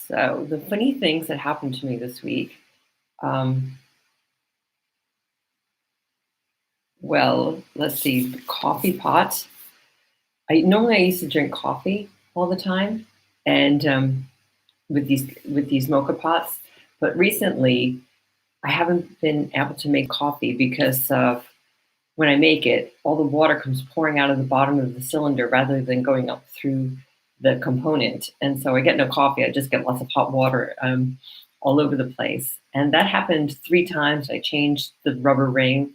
So the funny things that happened to me this week, um, well, let's see, the coffee pot. I used to drink coffee all the time, and with these mocha pots. But recently, I haven't been able to make coffee because of when I make it, all the water comes pouring out of the bottom of the cylinder rather than going up through the component. And so I get no coffee. I just get lots of hot water all over the place. And that happened 3 times. I changed the rubber ring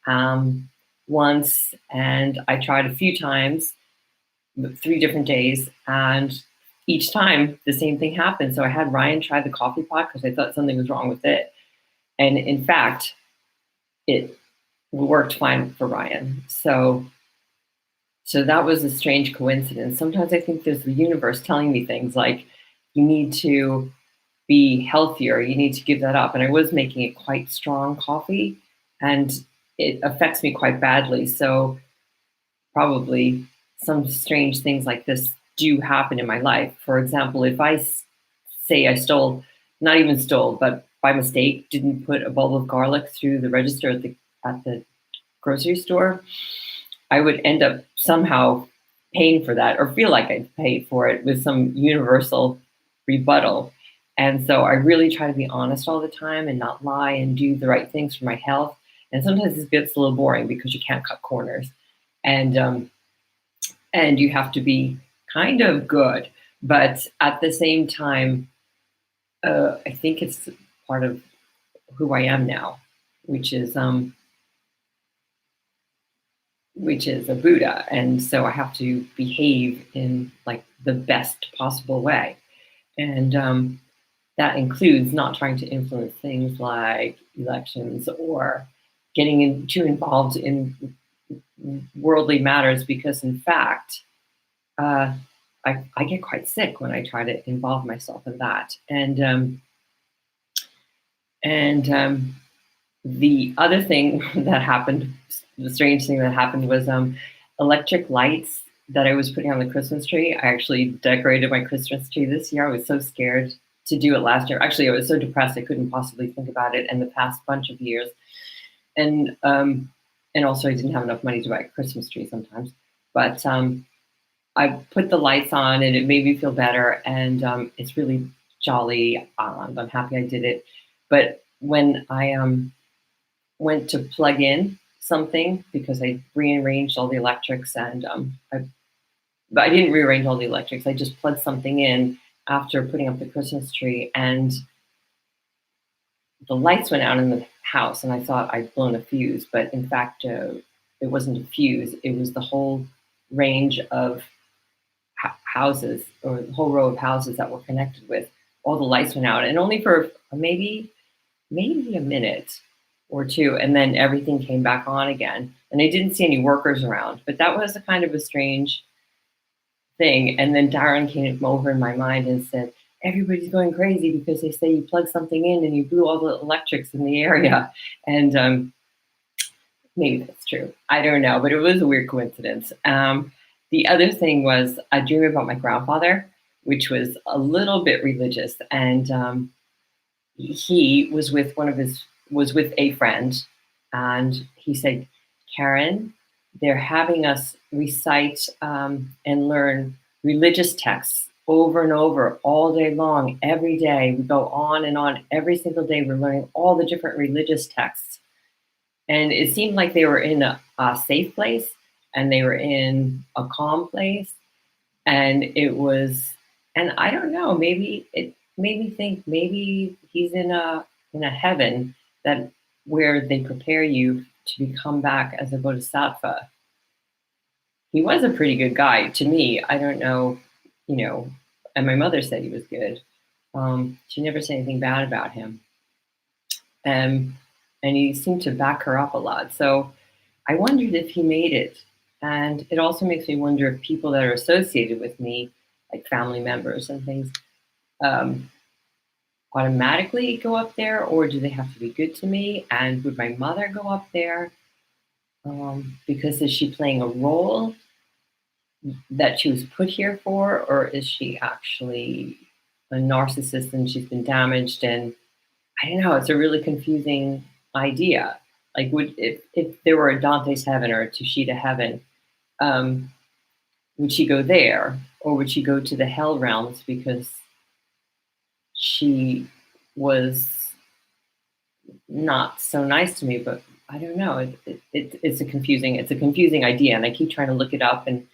um, once, and I tried a few times, 3 different days, and each time the same thing happened. So I had Ryan try the coffee pot because I thought something was wrong with it. And in fact, it worked fine for Ryan. So that was a strange coincidence. Sometimes I think there's the universe telling me things like, you need to be healthier, you need to give that up. And I was making it quite strong coffee, and it affects me quite badly. So probably some strange things like this do happen in my life. For example, if say I stole, not even stole, but by mistake didn't put a bulb of garlic through the register at the grocery store, I would end up somehow paying for that or feel like I'd paid for it with some universal rebuttal. And so I really try to be honest all the time and not lie and do the right things for my health. And sometimes it gets a little boring because you can't cut corners, and and you have to be kind of good, but at the same time, I think it's part of who I am now, which is a Buddha. And so I have to behave in like the best possible way. And that includes not trying to influence things like elections or too involved in worldly matters, because in fact, uh, I get quite sick when I try to involve myself in that. And the other thing that happened, the strange thing that happened was electric lights that I was putting on the Christmas tree. I actually decorated my Christmas tree this year. I was so scared to do it last year. Actually, I was so depressed I couldn't possibly think about it in the past bunch of years. And and also I didn't have enough money to buy a Christmas tree sometimes. But I put the lights on and it made me feel better. And it's really jolly. I'm happy I did it. But when I went to plug in something, because I rearranged all the electrics, and but I didn't rearrange all the electrics. I just plugged something in after putting up the Christmas tree, and the lights went out in the house, and I thought I'd blown a fuse, but in fact, it wasn't a fuse. It was the whole range of houses, or the whole row of houses that were connected with. All the lights went out, and only for maybe a minute or two, and then everything came back on again. And I didn't see any workers around, but that was a kind of a strange thing. And then Darren came over in my mind and said, everybody's going crazy because they say you plug something in and you blew all the electrics in the area. And maybe that's true. I don't know, but it was a weird coincidence. The other thing was a dream about my grandfather, which was a little bit religious. And he was with a friend, and he said, Karen, they're having us recite and learn religious texts over and over all day long, every day. We go on and on every single day. We're learning all the different religious texts. And it seemed like they were in a safe place, and they were in a calm place. And and I don't know, maybe it made me think maybe he's in a heaven that where they prepare you to become back as a bodhisattva. He was a pretty good guy to me. I don't know, you know, and my mother said he was good. She never said anything bad about him. Um, and he seemed to back her up a lot. So I wondered if he made it. And it also makes me wonder if people that are associated with me, like family members and things, um, automatically go up there, or do they have to be good to me? And would my mother go up there? Because is she playing a role that she was put here for, or is she actually? a narcissist and she's been damaged. And I don't know, it's a really confusing idea. Like, would if there were a Dante's heaven or a Tushita heaven, um, would she go there, or would she go to the hell realms because she was not so nice to me? But I don't know. It's a confusing idea, and I keep trying to look it up, and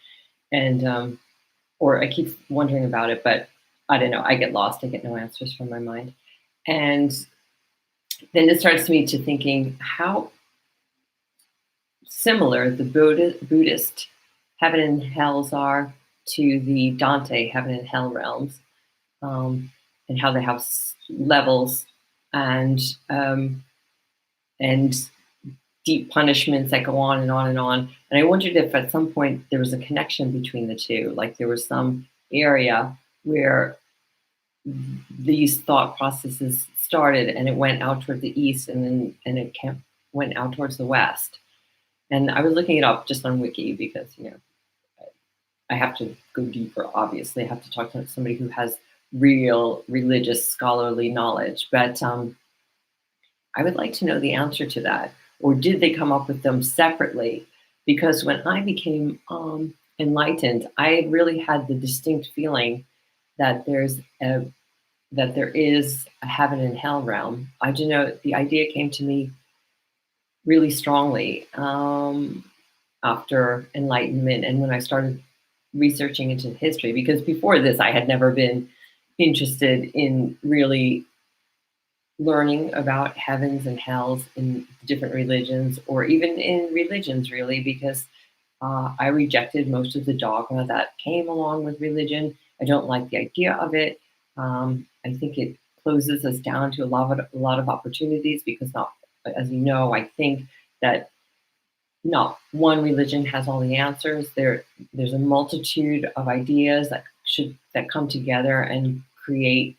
or I keep wondering about it, but I don't know. I get lost. I get no answers from my mind, and then it starts me to thinking how similar the Buddhist heaven and hells are to the Dante heaven and hell realms, um, and how they have levels and um, and deep punishments that go on and on and on. And I wondered if at some point there was a connection between the two, like there was some area where these thought processes started and it went out toward the east, and it went out towards the west. And I was looking it up just on Wiki because I have to go deeper. Obviously, I have to talk to somebody who has real religious scholarly knowledge. But I would like to know the answer to that. Or did they come up with them separately? Because when I became enlightened, I really had the distinct feeling that there is a heaven and hell realm. I do know the idea came to me really strongly after enlightenment, and when I started researching into history, because before this I had never been interested in really learning about heavens and hells in different religions, or even in religions, really, because I rejected most of the dogma that came along with religion. I don't like the idea of it. I think it closes us down to a lot of opportunities because, not, as you know, I think that not one religion has all the answers. There's a multitude of ideas that come together and create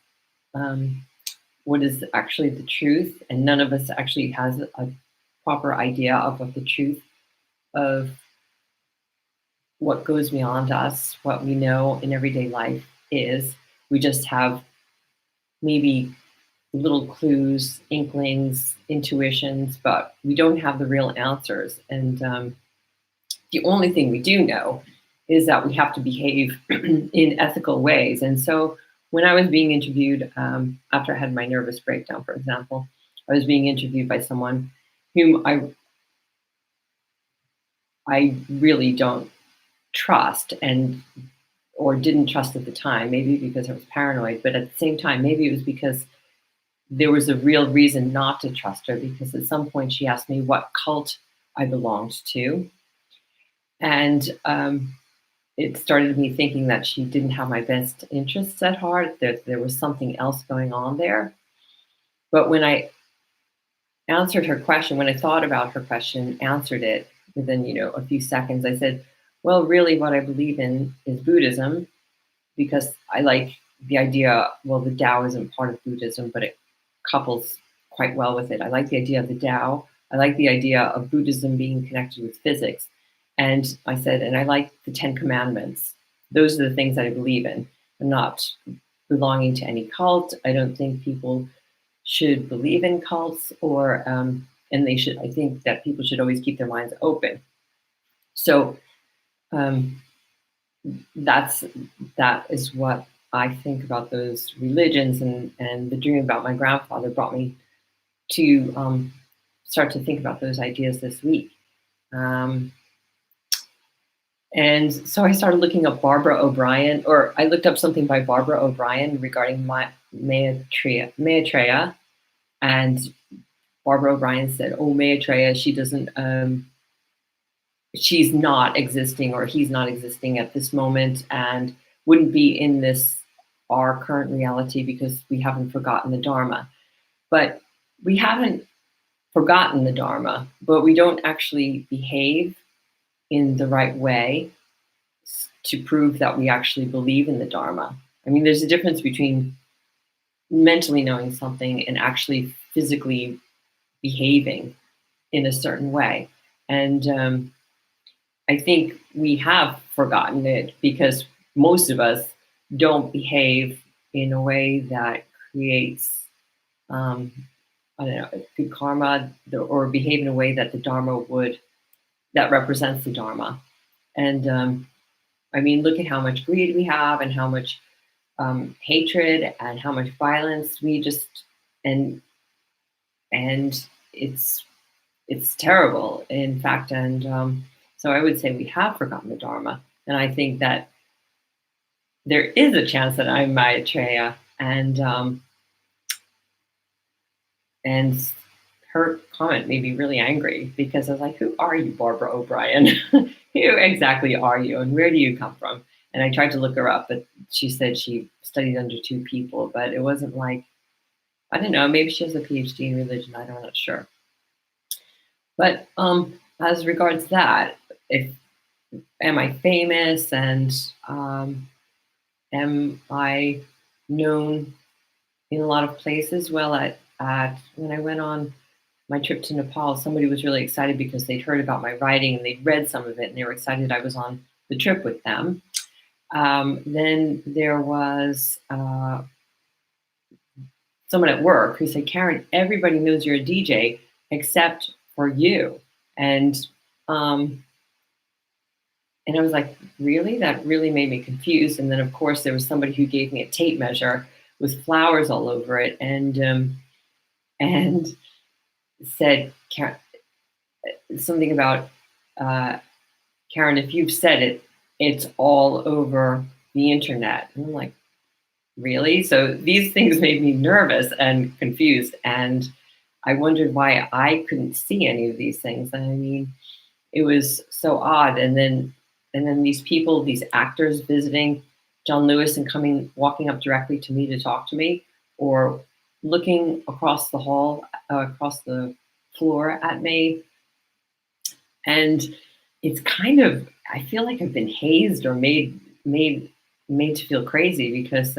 what is actually the truth, and none of us actually has a proper idea of what the truth of what goes beyond us, what we know in everyday life is. We just have maybe little clues, inklings, intuitions, but we don't have the real answers. And the only thing we do know is that we have to behave in ethical ways. And so when I was being interviewed, after I had my nervous breakdown, for example, I was being interviewed by someone whom I really don't trust, and or didn't trust at the time, maybe because I was paranoid, but at the same time, maybe it was because there was a real reason not to trust her, because at some point she asked me what cult I belonged to. And it started me thinking that she didn't have my best interests at heart, that there was something else going on there. But when I answered her question, when I thought about her question, answered it within, a few seconds, I said, well, really what I believe in is Buddhism, because I like the idea, well, the Tao isn't part of Buddhism, but it couples quite well with it. I like the idea of the Tao. I like the idea of Buddhism being connected with physics. And I said, and I like the Ten Commandments. Those are the things that I believe in. I'm not belonging to any cult. I don't think people should believe in cults, or and they should. I think that people should always keep their minds open. So that is what I think about those religions, and the dream about my grandfather brought me to start to think about those ideas this week. And so I started looking up Barbara O'Brien, or I looked up something by Barbara O'Brien regarding Maitreya, and Barbara O'Brien said, "Oh, Maitreya, she's not existing, or he's not existing at this moment, and wouldn't be in our current reality because we haven't forgotten the Dharma." But we haven't forgotten the Dharma, but we don't actually behave in the right way to prove that we actually believe in the Dharma. I mean, there's a difference between mentally knowing something and actually physically behaving in a certain way. And I think we have forgotten it because most of us don't behave in a way that creates, um, I don't know, good karma, or behave in a way that the Dharma would, that represents the Dharma. And I mean, look at how much greed we have, and how much hatred, and how much violence we just, and and it's terrible, in fact. And so I would say we have forgotten the Dharma, and I think that there is a chance that I'm Maitreya, and her comment made me really angry, because I was like, "Who are you, Barbara O'Brien? Who exactly are you, and where do you come from?" And I tried to look her up, but she said she studied under two people, but it wasn't like, I don't know. Maybe she has a PhD in religion. I'm not sure. But as regards that, if am I famous, and am I known in a lot of places? Well, at when I went on my trip to Nepal, somebody was really excited because they'd heard about my writing and they'd read some of it, and they were excited I was on the trip with them. Then there was someone at work who said, "Karen, everybody knows you're a DJ except for you." And um, and I was like, "Really?" That really made me confused. And then, of course, there was somebody who gave me a tape measure with flowers all over it, and said, something about, uh, "Karen, if you've said it, it's all over the internet." And I'm like, "Really?" So these things made me nervous and confused, and I wondered why I couldn't see any of these things. And I mean, it was so odd. And then these people, these actors visiting John Lewis and coming walking up directly to me to talk to me, or looking across the hall, across the floor at me. And it's kind of, I feel like I've been hazed, or made to feel crazy, because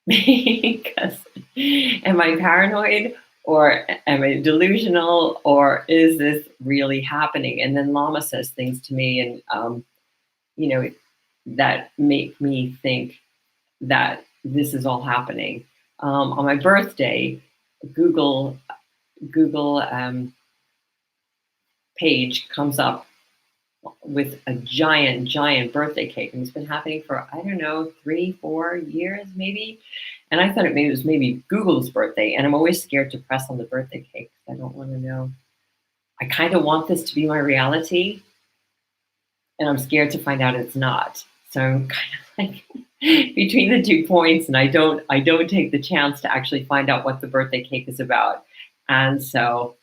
because, am I paranoid, or am I delusional, or is this really happening? And then Lama says things to me, and you know, that make me think that this is all happening. On my birthday, Google Google page comes up with a giant birthday cake, and it's been happening for, I don't know, 3 4 years maybe. And I thought it was maybe Google's birthday, and I'm always scared to press on the birthday cake, 'cause I don't want to know. I kind of want this to be my reality, and I'm scared to find out it's not. So I'm kind of like between the 2 points, and I don't take the chance to actually find out what the birthday cake is about. And so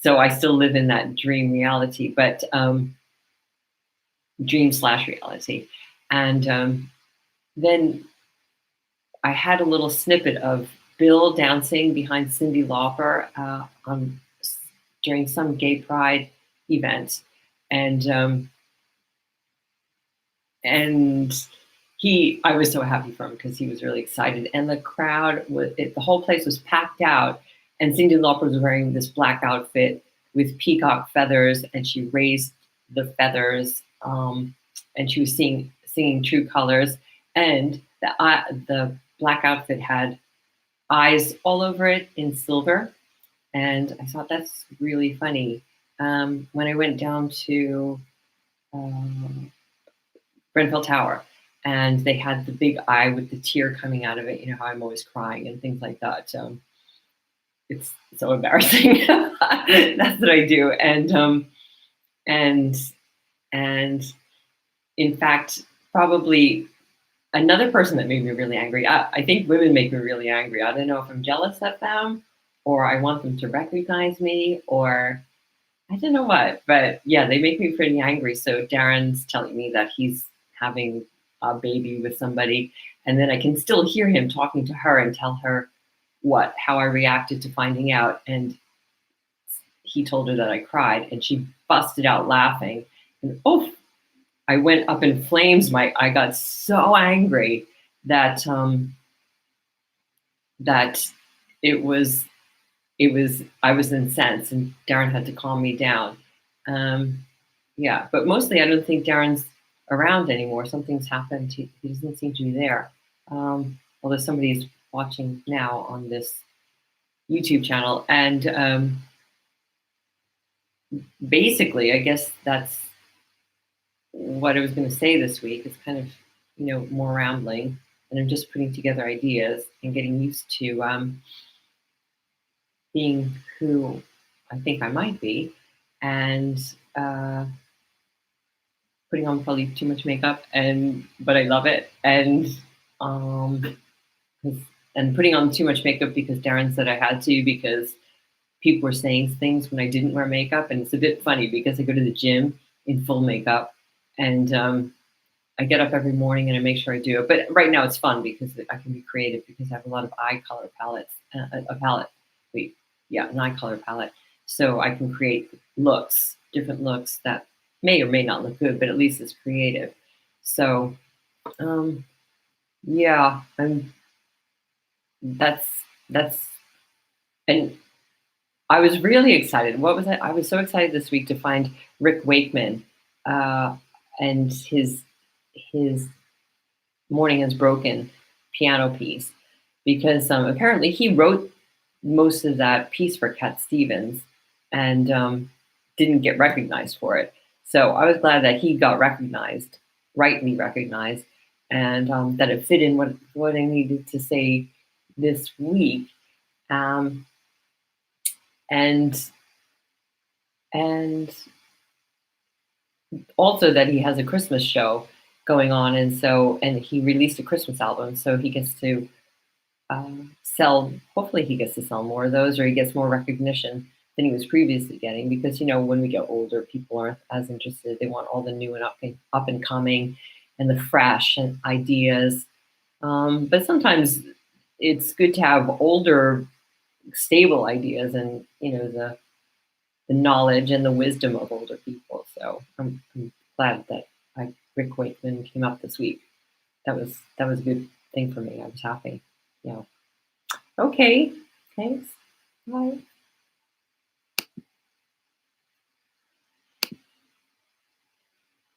I still live in that dream reality, but dream slash reality. And then I had a little snippet of Bill dancing behind Cyndi Lauper during some gay pride event, and and I was so happy for him, because he was really excited, and the crowd the whole place was packed out, and Cyndi Lauper was wearing this black outfit with peacock feathers, and she raised the feathers, and she was singing True Colors, and the black outfit had eyes all over it in silver, and I thought that's really funny. When I went down to um, Grenfell Tower, and they had the big eye with the tear coming out of it. You know how I'm always crying and things like that. It's so embarrassing. That's what I do. And and in fact, probably another person that made me really angry. I think women make me really angry. I don't know if I'm jealous of them, or I want them to recognize me, or I don't know what. But yeah, they make me pretty angry. So Darren's telling me that he's having a baby with somebody, and then I can still hear him talking to her and tell her how I reacted to finding out. And he told her that I cried, and she busted out laughing. And oh, I went up in flames. I got so angry that that it was I was incensed, and Darren had to calm me down. Um, yeah, but mostly I don't think Darren's around anymore. Something's happened. He doesn't seem to be there. Although somebody's watching now on this YouTube channel. And basically, I guess that's what I was going to say this week. It's kind of, more rambling. And I'm just putting together ideas and getting used to being who I think I might be, and uh, putting on probably too much makeup, and but I love it, um, and putting on too much makeup because Darren said I had to, because people were saying things when I didn't wear makeup, and it's a bit funny because I go to the gym in full makeup, and I get up every morning and I make sure I do it. But right now it's fun because I can be creative because I have a lot of eye color palettes, a palette. Wait, yeah, an eye color palette, so I can create looks, different looks that may or may not look good, but at least it's creative. So um, yeah, that's that's and I was really excited. What was it? I was so excited this week to find Rick Wakeman uh, and his Morning Is Broken piano piece, because apparently he wrote most of that piece for Cat Stevens, and didn't get recognized for it. So I was glad that he got recognized, rightly recognized, and that it fit in what I needed to say this week. Um, and and also that he has a Christmas show going on, and he released a Christmas album, so he gets to sell. Hopefully, he gets to sell more of those, or he gets more recognition than he was previously getting. Because when we get older, people aren't as interested. They want all the new and up and coming, and the fresh and ideas. But sometimes it's good to have older, stable ideas, and the knowledge and the wisdom of older people. So I'm glad that Rick Wakeman came up this week. That was a good thing for me. I was happy. Yeah. Okay. Thanks. Bye.